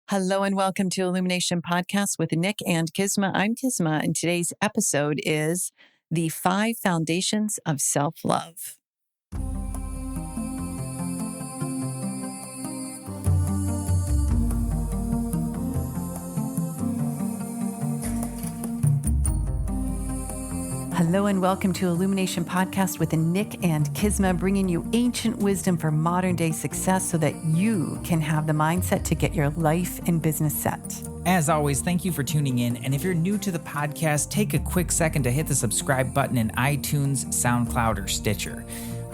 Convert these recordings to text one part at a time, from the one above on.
Hello and welcome to Illumination Podcast with Nick and Kisma. I'm Kisma, and today's episode is the 5 Foundations of Self-Love. Hello and welcome to Illumination Podcast with Nick and Kisma, bringing you ancient wisdom for modern day success so that you can have the mindset to get your life and business set. As always, thank you for tuning in. And if you're new to the podcast, take a quick second to hit the subscribe button in iTunes, SoundCloud, or Stitcher.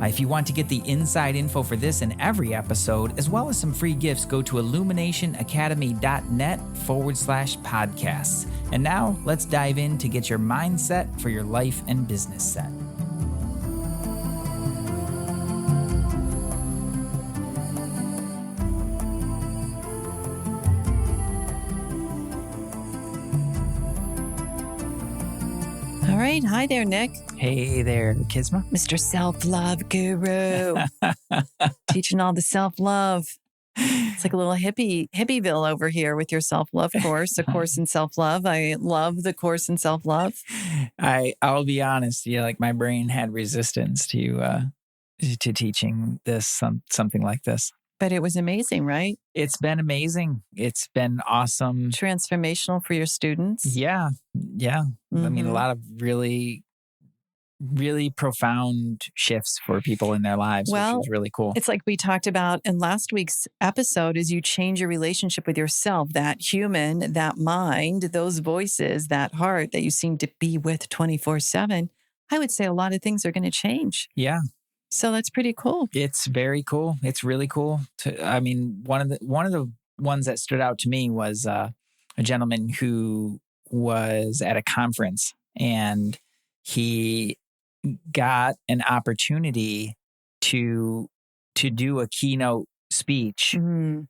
If you want to get the inside info for this and every episode, as well as some free gifts, go to illuminationacademy.net/podcasts. And now let's dive in to get your mindset for your life and business set. All right. Hi there, Nick. Hey there, Kisma. Mr. Self-Love Guru. Teaching all the self-love. It's like a little hippieville over here with your self-love course, a course in self-love. I love the course in self-love. I'll be honest, like my brain had resistance to teaching this something like this. But it was amazing, right? It's been amazing. It's been awesome. Transformational for your students. Yeah. Mm-hmm. I mean, a lot of really profound shifts for people in their lives, which is really cool. It's like we talked about in last week's episode, is you change your relationship with yourself, that human, that mind, those voices, that heart that you seem to be with 24/7. I would say a lot of things are going to change. Yeah. So that's pretty cool. It's very cool. It's really cool. One of the ones that stood out to me was a gentleman who was at a conference and he got an opportunity to do a keynote speech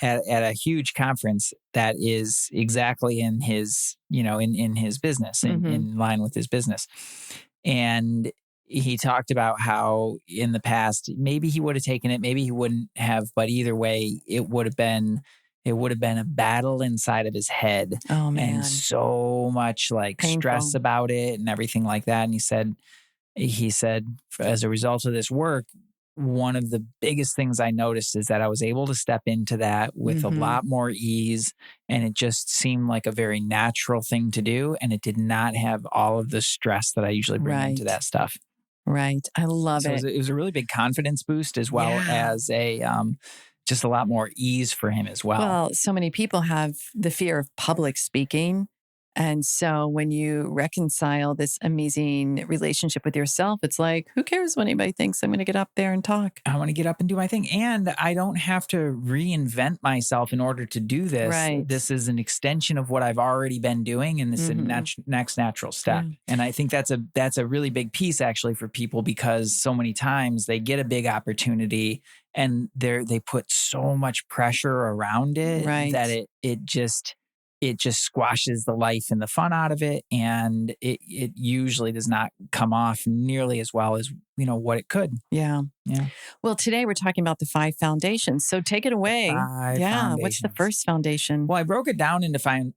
at a huge conference that is exactly in his, in his business, in line with his business. And he talked about how in the past, maybe he would have taken it, maybe he wouldn't have, but either way, it would have been a battle inside of his head. Oh, man. And so much painful stress about it and everything like that. And he said, as a result of this work, one of the biggest things I noticed is that I was able to step into that with a lot more ease. And it just seemed like a very natural thing to do. And it did not have all of the stress that I usually bring into that stuff. Right. I love it. It was a really big confidence boost as well as just a lot more ease for him as well. Well, so many people have the fear of public speaking. And so when you reconcile this amazing relationship with yourself, it's like, who cares what anybody thinks? I'm going to get up there and talk. I want to get up and do my thing. And I don't have to reinvent myself in order to do this. Right. This is an extension of what I've already been doing. And this is a next natural step. Yeah. And I think that's a really big piece actually for people, because so many times they get a big opportunity and they put so much pressure around it that it just squashes the life and the fun out of it. And it usually does not come off nearly as well as, what it could. Yeah. Well, today we're talking about the 5 foundations. So take it away. What's the first foundation? Well, I broke it down into 5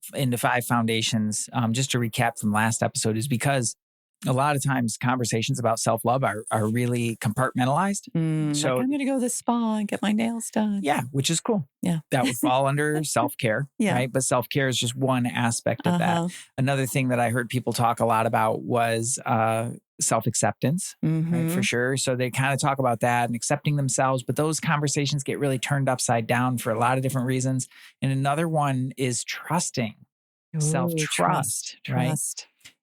foundations, just to recap from last episode, is because a lot of times conversations about self-love are really compartmentalized. So I'm going to go to the spa and get my nails done. Yeah, which is cool. Yeah. That would fall under self-care, right? But self-care is just one aspect of that. Another thing that I heard people talk a lot about was self-acceptance, right, for sure. So they kind of talk about that and accepting themselves, but those conversations get really turned upside down for a lot of different reasons. And another one is trusting, self-trust, right?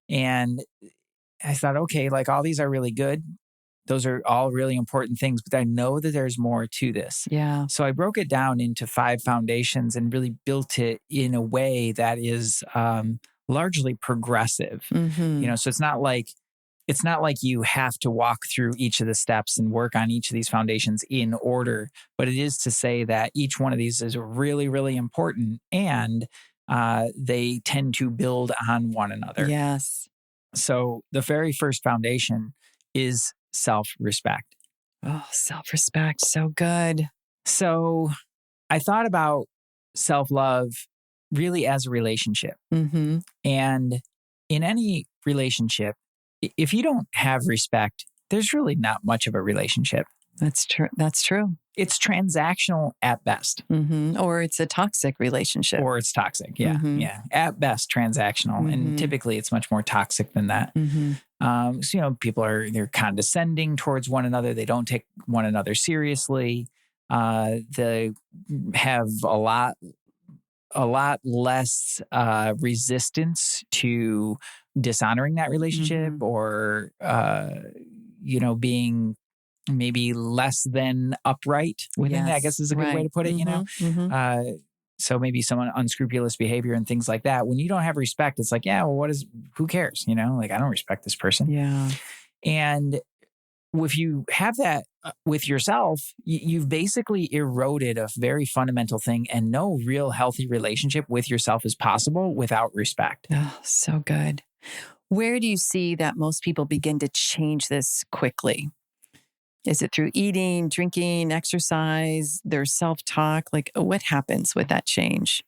And I thought, okay, all these are really good. Those are all really important things, but I know that there's more to this. Yeah. So I broke it down into 5 foundations and really built it in a way that is largely progressive. So it's not like you have to walk through each of the steps and work on each of these foundations in order, but it is to say that each one of these is really, really important, and they tend to build on one another. Yes. So the very first foundation is self-respect. Oh, self-respect. So good. So I thought about self-love really as a relationship. Mm-hmm. And in any relationship, if you don't have respect, there's really not much of a relationship. That's true. That's true. It's transactional at best. Mm-hmm. Or it's a toxic relationship. Or it's toxic. Yeah. Mm-hmm. Yeah. At best, transactional. Mm-hmm. And typically it's much more toxic than that. Mm-hmm. So, people they're condescending towards one another. They don't take one another seriously. They have a lot less resistance to dishonoring that relationship Mm-hmm. or, being maybe less than upright within it, I guess Yes. is a good way Right. to put it, Mm-hmm. Mm-hmm. So maybe some unscrupulous behavior and things like that. When you don't have respect, it's like, yeah, well, who cares? Like, I don't respect this person. Yeah. And if you have that with yourself, you've basically eroded a very fundamental thing, and no real healthy relationship with yourself is possible without respect. Oh, so good. Where do you see that most people begin to change this quickly? Is it through eating, drinking, exercise, their self-talk? Like, what happens with that change?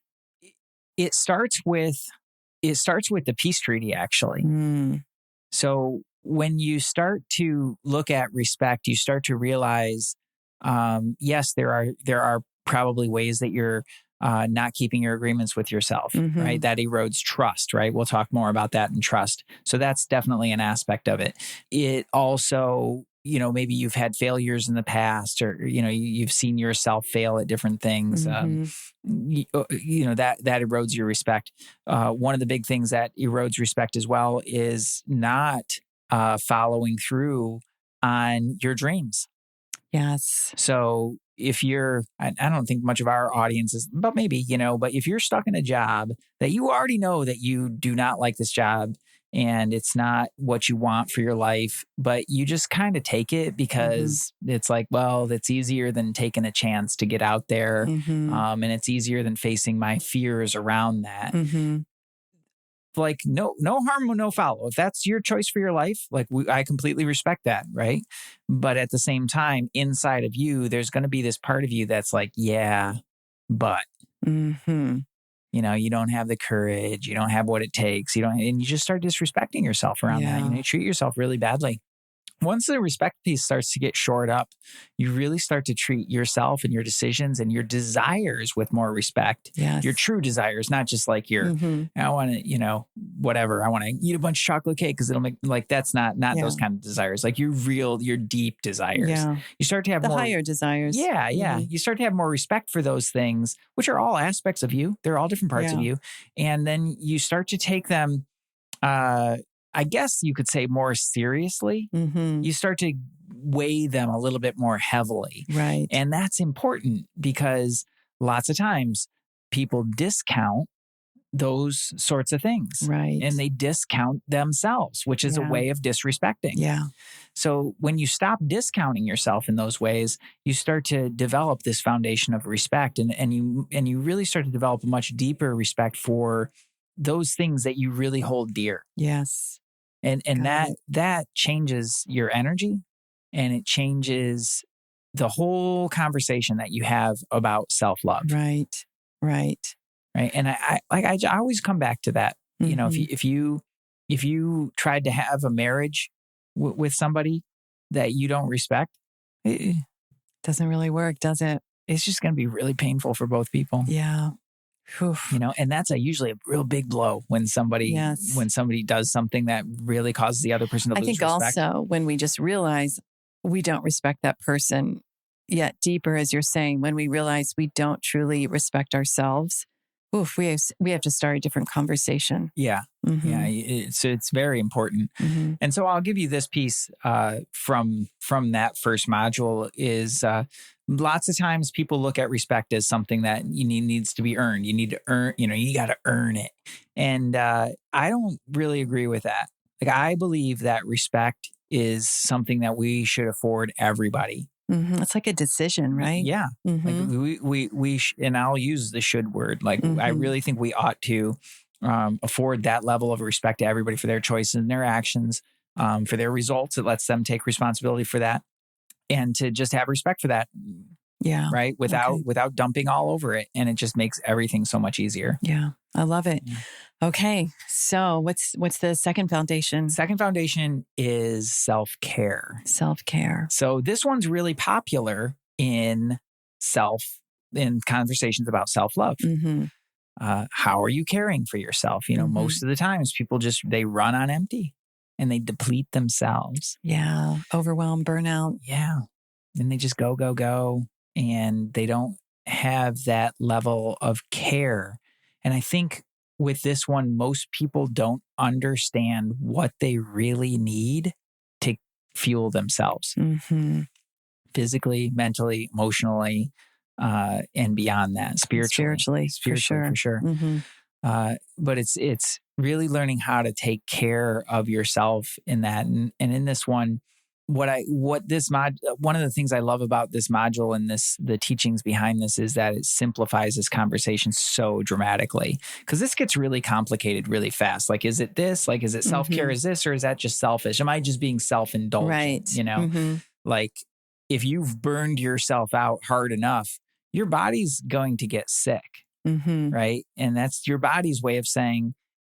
It starts with the peace treaty, actually. Mm. So when you start to look at respect, you start to realize, yes, there are probably ways that you're not keeping your agreements with yourself, Mm-hmm. right? That erodes trust, right? We'll talk more about that in trust. So that's definitely an aspect of it. It also, maybe you've had failures in the past, or you've seen yourself fail at different things. Mm-hmm. That erodes your respect. One of the big things that erodes respect as well is not following through on your dreams. Yes. So if I don't think much of our audience is, but maybe, but if you're stuck in a job that you already know that you do not like this job and it's not what you want for your life, but you just kind of take it because it's like, well, it's easier than taking a chance to get out there. Mm-hmm. And it's easier than facing my fears around that. Mm-hmm. Like, no harm, no foul. If that's your choice for your life, like I completely respect that. Right. But at the same time, inside of you, there's going to be this part of you that's like, yeah, but Mm-hmm. you don't have the courage, you don't have what it takes. And you just start disrespecting yourself around that. Yeah. You treat yourself really badly. Once the respect piece starts to get shored up, you really start to treat yourself and your decisions and your desires with more respect. Yes. Your true desires, not just like your, I want to, whatever. I want to eat a bunch of chocolate cake because it'll make, like, that's not those kind of desires. Like your deep desires. Yeah. You start to have the more higher desires. Yeah. Yeah. You start to have more respect for those things, which are all aspects of you. They're all different parts of you. And then you start to take them, I guess you could say more seriously. Mm-hmm. You start to weigh them a little bit more heavily. Right. And that's important because lots of times people discount those sorts of things. Right. And they discount themselves, which is a way of disrespecting. Yeah. So when you stop discounting yourself in those ways, you start to develop this foundation of respect, and you really start to develop a much deeper respect for those things that you really hold dear. Yes. And that changes your energy, and it changes the whole conversation that you have about self-love. Right. Right. Right. And I always come back to that. Mm-hmm. If you tried to have a marriage with somebody that you don't respect, it doesn't really work, does it? It's just going to be really painful for both people. Yeah. And that's usually a real big blow when somebody does something that really causes the other person to lose respect. I think also when we just realize we don't respect that person yet deeper, as you're saying, when we realize we don't truly respect ourselves, we have to start a different conversation. Yeah. Mm-hmm. Yeah. So it's very important. Mm-hmm. And so I'll give you this piece from that first module is lots of times people look at respect as something that needs to be earned. You need to earn, you got to earn it. And I don't really agree with that. Like, I believe that respect is something that we should afford everybody. Mm-hmm. It's like a decision, right? Yeah. Mm-hmm. Like we and I'll use the should word. Like, I really think we ought to afford that level of respect to everybody for their choices and their actions, for their results. It lets them take responsibility for that, and to just have respect for that. Yeah. right? Okay. Without dumping all over it. And it just makes everything so much easier. Yeah. I love it. Yeah. Okay. So what's the second foundation? Second foundation is self-care. Self-care. So this one's really popular in conversations about self-love. Mm-hmm. How are you caring for yourself? Mm-hmm. Most of the times people they run on empty and they deplete themselves. Yeah. Overwhelm, burnout. Yeah. And they just go, and they don't have that level of care. And I think with this one, most people don't understand what they really need to fuel themselves Mm-hmm. physically, mentally, emotionally, and beyond that, Spiritually, for for sure. sure. Mm-hmm. But it's really learning how to take care of yourself in that. And in this one, one of the things I love about this module and the teachings behind this is that it simplifies this conversation so dramatically, because this gets really complicated really fast. Like, is it this? Like, is it self-care? Mm-hmm. Is this, or is that just selfish? Am I just being self-indulgent? Right. Mm-hmm. Like, if you've burned yourself out hard enough, your body's going to get sick. Mm-hmm. Right. And that's your body's way of saying,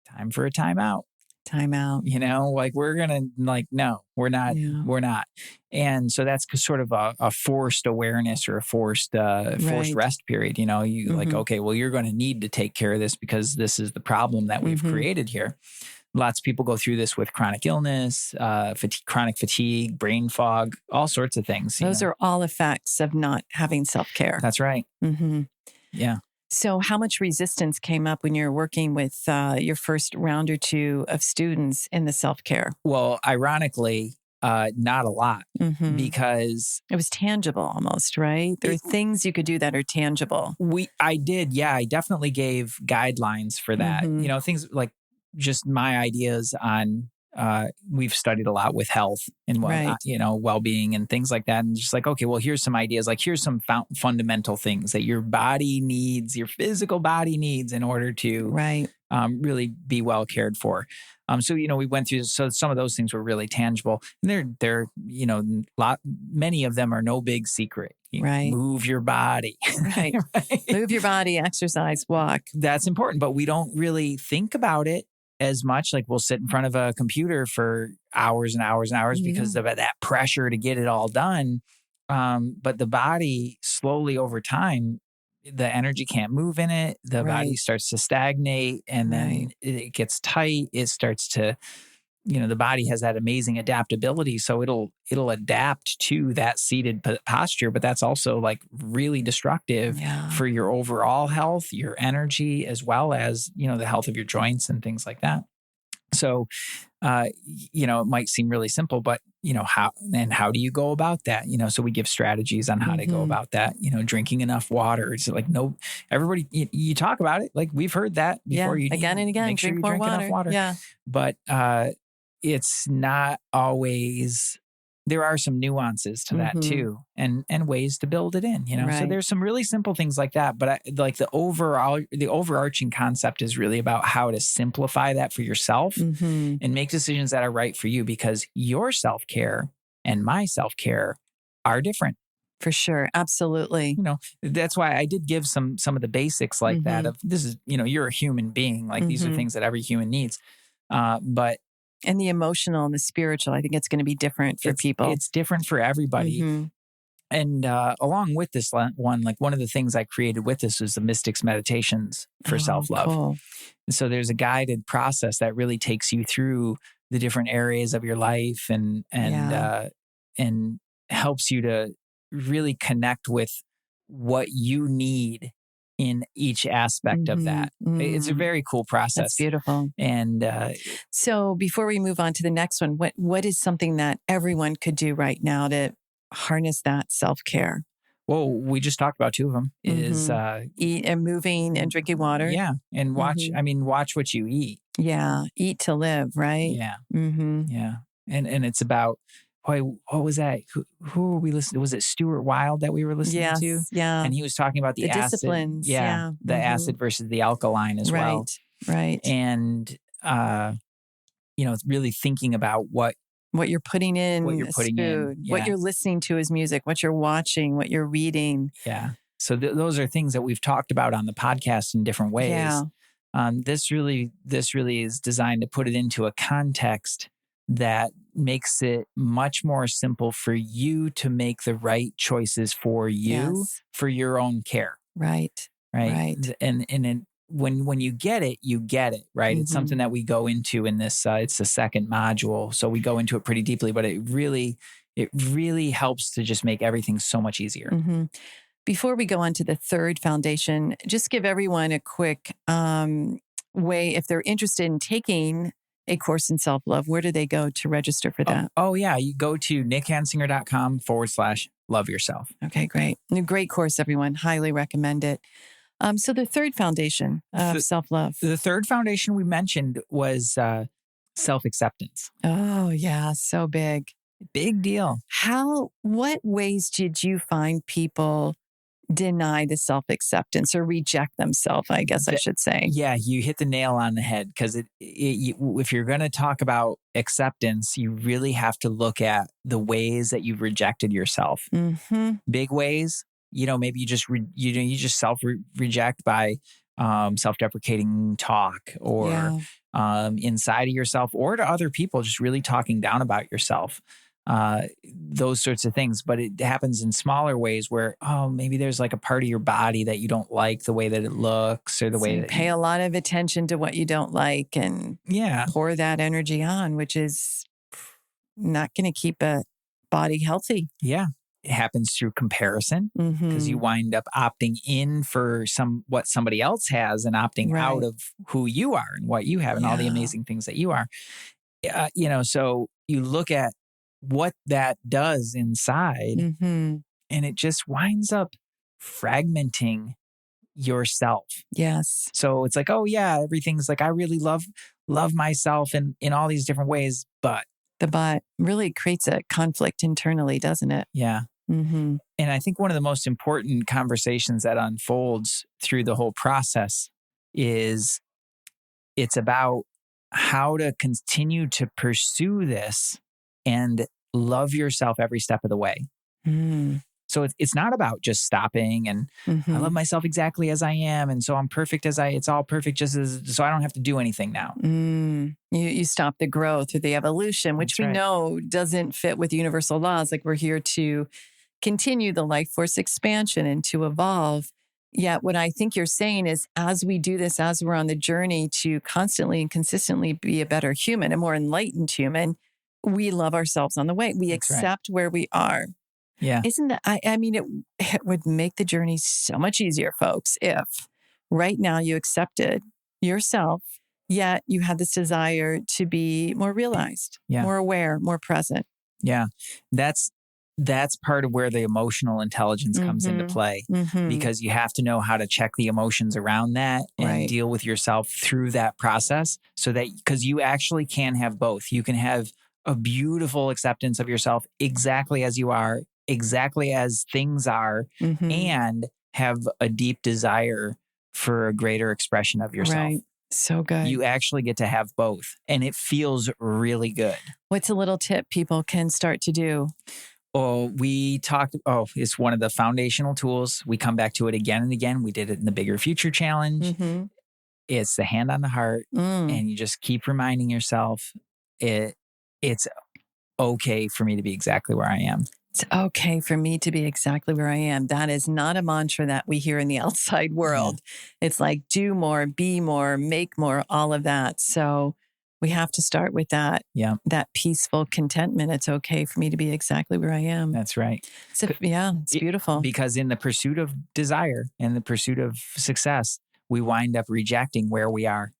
time for a timeout. Time out. Like we're going to no, we're not, Yeah. we're not. And so that's sort of a forced awareness or a forced Right. rest period. Like, okay, well, you're going to need to take care of this because this is the problem that we've Mm-hmm. created here. Lots of people go through this with chronic illness, chronic fatigue, brain fog, all sorts of things. Those are all effects of not having self-care. That's right. Mm-hmm. Yeah. So how much resistance came up when you're working with your first round or two of students in the self-care? Well, ironically, not a lot, Mm-hmm. because it was tangible almost, right? There are things you could do that are tangible. I did. Yeah, I definitely gave guidelines for that. Mm-hmm. Things like just my ideas on, we've studied a lot with health and Right. well-being and things like that. And just like, okay, well, here's some ideas. Like, here's some fundamental things that your body needs, your physical body needs in order to Right. really be well cared for. So, we went through, so some of those things were really tangible. And they're, many of them are no big secret. Right. Move your body. Right. Right? Move your body, exercise, walk. That's important, but we don't really think about it as much. Like, we'll sit in front of a computer for hours and hours and hours because of that pressure to get it all done. But the body slowly over time, the energy can't move in it. The body starts to stagnate, and then it gets tight. It starts to, the body has that amazing adaptability. So it'll adapt to that seated posture, but that's also like really destructive for your overall health, your energy, as well as, the health of your joints and things like that. So, it might seem really simple, but how do you go about that? So we give strategies on how to go about that. Drinking enough water. It's like, no, everybody, you talk about it. Like, we've heard that before. Yeah, again and again. Make sure Drink you more drink enough water. Yeah. But it's not always. There are some nuances to that too, and ways to build it in. So there's some really simple things like that. But like the overarching concept is really about how to simplify that for yourself and make decisions that are right for you, because your self-care and my self-care are different. For sure. Absolutely. That's why I did give some of the basics like that of this is, you're a human being. Like, these are things that every human needs. And the emotional and the spiritual, I think it's going to be different for people. It's different for everybody. And along with this one, like, one of the things I created with this was the Mystics Meditations for self-love. Cool. And so there's a guided process that really takes you through the different areas of your life and helps you to really connect with what you need in each aspect of that. It's a very cool process. That's beautiful. And so before we move on to the next one, what is something that everyone could do right now to harness that self-care? Well, we just talked about two of them. Is eat and moving and drinking water. Yeah. And watch, watch what you eat. Yeah. Eat to live, right? Yeah. Yeah. And it's about, what was that? Who were we listening to? Was it Stuart Wilde that we were listening to? Yeah. And he was talking about the acid, disciplines. Yeah. The acid versus the alkaline as well. Right. And, really thinking about what What you're putting what in you're is putting in. food. What Yeah. you're listening to is music. What you're watching, what you're reading. Yeah. So those are things that we've talked about on the podcast in different ways. Yeah. This really is designed to put it into a context that makes it much more simple for you to make the right choices for you Yes. for your own care. Right. Right. Right. When you get it, you get it. Right. It's something that we go into in this. It's the second module, so we go into it pretty deeply. But it really helps to just make everything so much easier. Mm-hmm. Before we go on to the third foundation, just give everyone a quick way if they're interested in taking a course in self love. Where do they go to register for that? Oh yeah, you go to nickhansinger.com/love yourself. Okay, great. A great course, everyone. Highly recommend it. So the third foundation of self love. The third foundation we mentioned was self acceptance. Oh yeah, so big. Big deal. What ways did you find people deny the self acceptance or reject themselves? I guess I should say. Yeah, you hit the nail on the head because if you're going to talk about acceptance, you really have to look at the ways that you've rejected yourself. Mm-hmm. Big ways, maybe you just self reject by self deprecating talk or inside of yourself or to other people, just really talking down about yourself. Those sorts of things, but it happens in smaller ways where, maybe there's like a part of your body that you don't like the way that it looks or the way you that pay a lot of attention to what you don't like and pour that energy on, which is not going to keep a body healthy. Yeah. It happens through comparison because you wind up opting in for what somebody else has and opting out of who you are and what you have and all the amazing things that you are. So you look at what that does inside and it just winds up fragmenting yourself. Yes. So it's like, oh yeah, everything's like, I really love myself in all these different ways, but the but really creates a conflict internally, doesn't it? Yeah. And I think one of the most important conversations that unfolds through the whole process is it's about how to continue to pursue this and love yourself every step of the way. So it's not about just stopping and I love myself exactly as I am. And so I'm perfect it's all perfect so I don't have to do anything now. You stop the growth or the evolution, which we know doesn't fit with universal laws. Like we're here to continue the life force expansion and to evolve. Yet what I think you're saying is as we do this, as we're on the journey to constantly and consistently be a better human, a more enlightened human, we love ourselves on the way. We accept where we are. Yeah. Isn't that, I mean, it would make the journey so much easier, folks, if right now you accepted yourself, yet you had this desire to be more realized, more aware, more present. Yeah. That's part of where the emotional intelligence comes into play because you have to know how to check the emotions around that and deal with yourself through that process so that because you actually can have both. You can have a beautiful acceptance of yourself exactly as you are, exactly as things are, and have a deep desire for a greater expression of yourself. Right. So good. You actually get to have both and it feels really good. What's a little tip people can start to do? It's one of the foundational tools. We come back to it again and again. We did it in the Bigger Future Challenge. It's the hand on the heart. And you just keep reminding yourself it's okay for me to be exactly where I am. It's okay for me to be exactly where I am. That is not a mantra that we hear in the outside world. It's like do more, be more, make more, all of that. So we have to start with that. That peaceful contentment. It's okay for me to be exactly where I am. That's right. So, it's beautiful. Because in the pursuit of desire and the pursuit of success, we wind up rejecting where we are.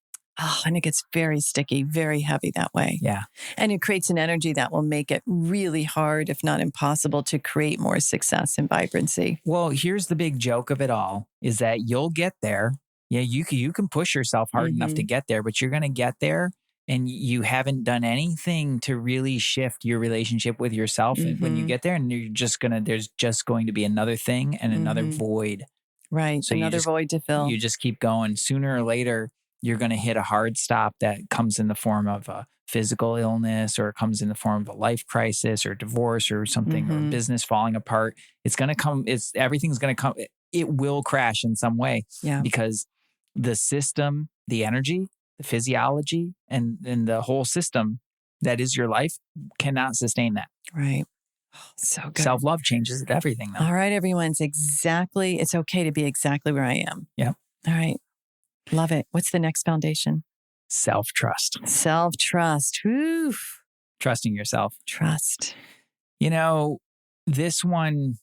Oh, and it gets very sticky, very heavy that way. Yeah. And it creates an energy that will make it really hard, if not impossible, to create more success and vibrancy. Well, here's the big joke of it all is that you'll get there. Yeah, you can push yourself hard enough to get there, but you're going to get there and you haven't done anything to really shift your relationship with yourself when you get there. And there's just going to be another thing and another void. Right. So another void to fill. You just keep going. Sooner or later, you're going to hit a hard stop that comes in the form of physical illness, or it comes in the form of a life crisis or divorce or something, or business falling apart, it's going to come, everything's going to come, it will crash in some way, Yeah. because the system, the energy, the physiology, and the whole system that is your life cannot sustain that. Right. Oh, so good. Self-love changes everything, though. All right, everyone. It's okay to be exactly where I am. Yeah. All right. Love it. What's the next foundation? Self-trust. Self-trust. Oof. Trusting yourself. Trust. This one,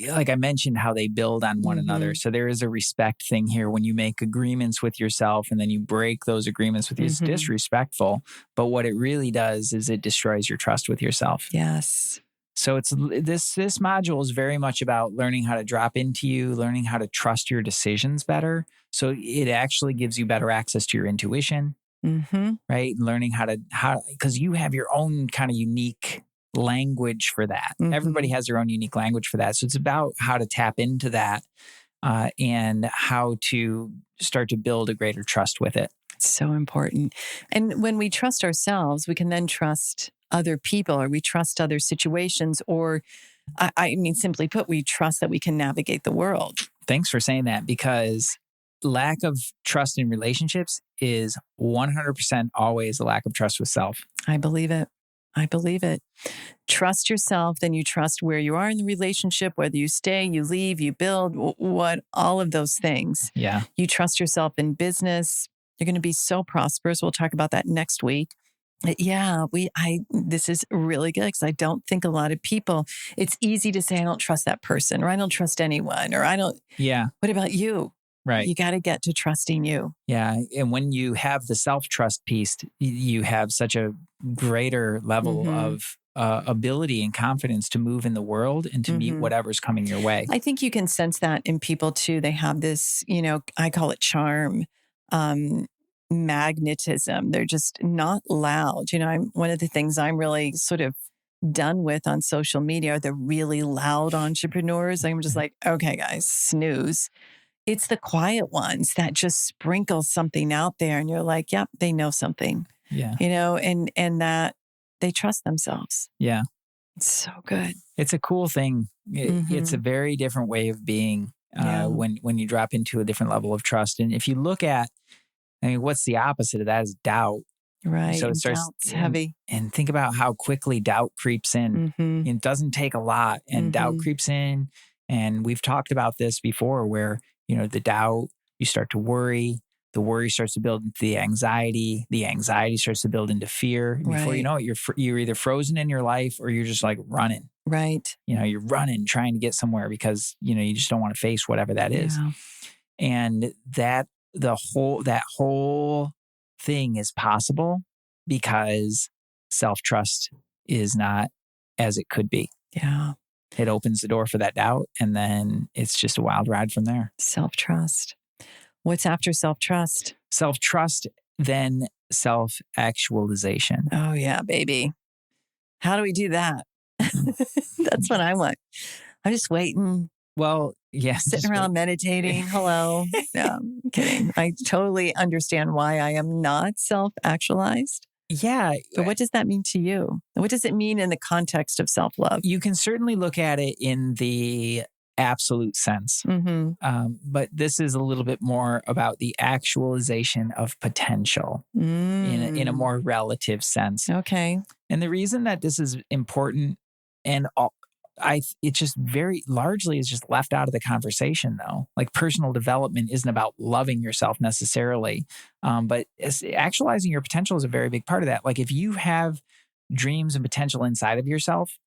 like I mentioned, how they build on one another. So there is a respect thing here. When you make agreements with yourself and then you break those agreements with you, it's disrespectful. But what it really does is it destroys your trust with yourself. Yes. So it's this module is very much about learning how to drop into you, learning how to trust your decisions better. So it actually gives you better access to your intuition, right? Learning how because you have your own kind of unique language for that. Everybody has their own unique language for that. So it's about how to tap into that and how to start to build a greater trust with it. It's so important. And when we trust ourselves, we can then trust other people, or we trust other situations, or I mean, simply put, we trust that we can navigate the world. Thanks for saying that, because lack of trust in relationships is 100% always a lack of trust with self. I believe it. I believe it. Trust yourself, then you trust where you are in the relationship, whether you stay, you leave, you build, all of those things. Yeah. You trust yourself in business. You're going to be so prosperous. We'll talk about that next week. Yeah, this is really good, because I don't think a lot of people, it's easy to say, I don't trust that person, or I don't trust anyone, or I don't. Yeah. What about you? Right. You got to get to trusting you. Yeah. And when you have the self-trust piece, you have such a greater level of ability and confidence to move in the world and to meet whatever's coming your way. I think you can sense that in people too. They have this, I call it charm, magnetism. They're just not loud. One of the things I'm really sort of done with on social media are the really loud entrepreneurs. I'm just like, okay, guys, snooze. It's the quiet ones that just sprinkle something out there, and you're like, yep, they know something. Yeah. And that they trust themselves. Yeah. It's so good. It's a cool thing. It's a very different way of being when you drop into a different level of trust. And if you look at, what's the opposite of that is doubt. Right. So it starts Doubt's heavy. And think about how quickly doubt creeps in. It doesn't take a lot, and doubt creeps in. And we've talked about this before, where, the doubt, you start to worry. The worry starts to build into the anxiety. The anxiety starts to build into fear. And before you know it, you're either frozen in your life, or you're just like running. Right. You're running, trying to get somewhere, because, you just don't want to face whatever that is. Yeah. And that whole thing is possible because self-trust is not as it could be. Yeah. It opens the door for that doubt, and then it's just a wild ride from there. Self-trust. What's after self-trust? Self-trust, then self-actualization. Oh, yeah, baby. How do we do that? That's what I want. I'm just waiting. Well, yes. Sitting around meditating. Hello. No, I'm kidding. I totally understand why I am not self-actualized. Yeah. But what does that mean to you? What does it mean in the context of self-love? You can certainly look at it in the absolute sense. But this is a little bit more about the actualization of potential in a more relative sense. Okay. And the reason that this is important, and it just very largely is just left out of the conversation, though. Like, personal development isn't about loving yourself necessarily, but actualizing your potential is a very big part of that. Like, if you have dreams and potential inside of yourself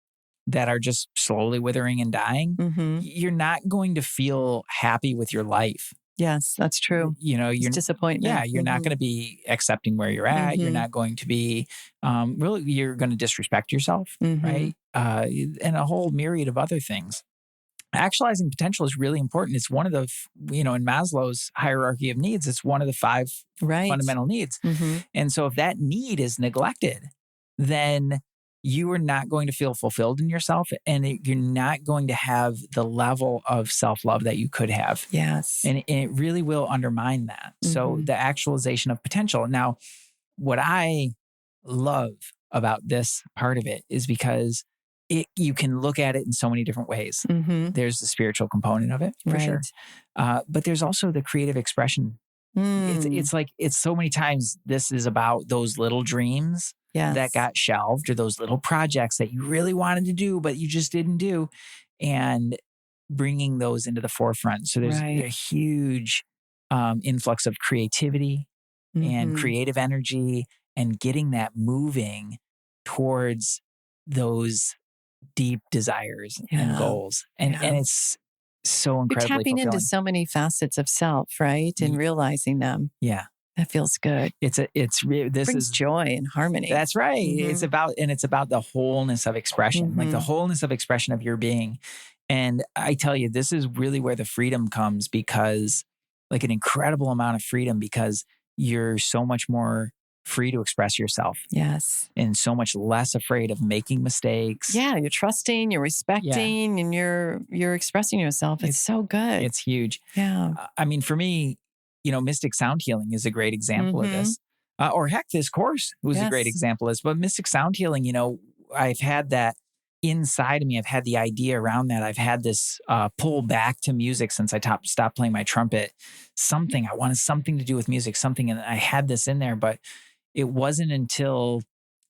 that are just slowly withering and dying, you're not going to feel happy with your life. Yes, that's true. You're disappointment. Yeah, you're not going to be accepting where you're at. You're not going to be really. You're going to disrespect yourself, right? And a whole myriad of other things. Actualizing potential is really important. It's one of the in Maslow's hierarchy of needs, it's one of the 5 fundamental needs. And so, if that need is neglected, then you are not going to feel fulfilled in yourself, and you're not going to have the level of self-love that you could have. Yes. And it really will undermine that. So the actualization of potential. Now, what I love about this part of it is because you can look at it in so many different ways. Mm-hmm. There's the spiritual component of it, for sure. But there's also the creative expression. It's like, it's so many times this is about those little dreams that got shelved, or those little projects that you really wanted to do, but you just didn't do, and bringing those into the forefront. So there's a huge influx of creativity and creative energy, and getting that moving towards those deep desires and goals. And it's so incredibly You're tapping into fulfilling. so many facets of self, right? And realizing them. Yeah. That feels good. This Brings is joy and harmony. That's right. It's about the wholeness of expression, like the wholeness of expression of your being. And I tell you, this is really where the freedom comes, because like an incredible amount of freedom, because you're so much more free to express yourself. Yes. And so much less afraid of making mistakes. Yeah. You're trusting, you're respecting, and you're expressing yourself. It's so good. It's huge. Yeah. I mean, for me, mystic sound healing is a great example of this. Or heck, this course was a great example of this. But mystic sound healing, I've had that inside of me. I've had the idea around that. I've had this pull back to music since I stopped playing my trumpet. I wanted something to do with music, and I had this in there. But it wasn't until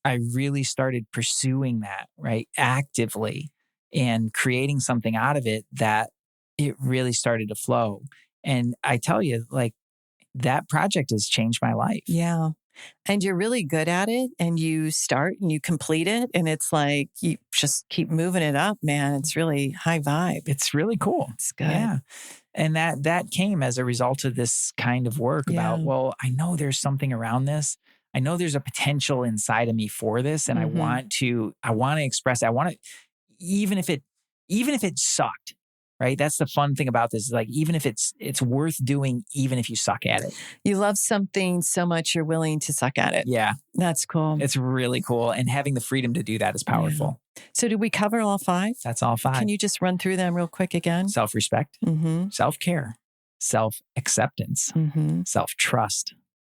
I really started pursuing that, right, actively, and creating something out of it, that it really started to flow. And I tell you, like, that project has changed my life. Yeah. And you're really good at it, and you start and you complete it. And it's like, you just keep moving it up, man. It's really high vibe. It's really cool. It's good. Yeah. And that came as a result of this kind of work about, well, I know there's something around this. I know there's a potential inside of me for this. And I want to express it. I want to, even if it sucked, right? That's the fun thing about this. Is like, even if it's worth doing, even if you suck at it. You love something so much, you're willing to suck at it. Yeah. That's cool. It's really cool. And having the freedom to do that is powerful. Yeah. So did we cover all 5? That's all 5. Can you just run through them real quick again? Self-respect, self-care, self-acceptance, self-trust,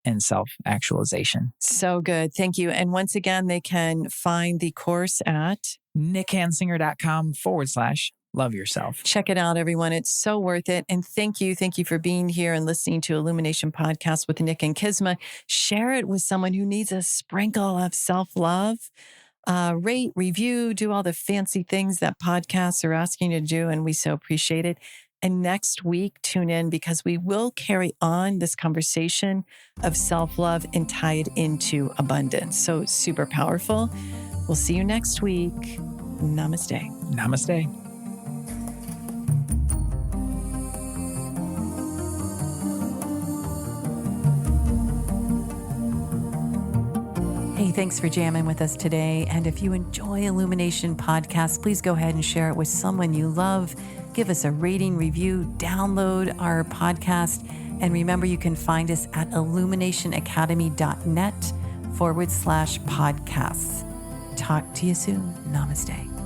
and self-actualization. So good. Thank you. And once again, they can find the course at nickhansinger.com/love yourself. Check it out, everyone. It's so worth it. And thank you. Thank you for being here and listening to Illumination Podcast with Nick and Kisma. Share it with someone who needs a sprinkle of self-love. Rate, review, do all the fancy things that podcasts are asking you to do. And we so appreciate it. And next week, tune in, because we will carry on this conversation of self-love and tie it into abundance. So super powerful. We'll see you next week. Namaste. Namaste. Hey, thanks for jamming with us today. And if you enjoy Illumination Podcast, please go ahead and share it with someone you love. Give us a rating, review, download our podcast. And remember, you can find us at illuminationacademy.net/podcasts. Talk to you soon. Namaste.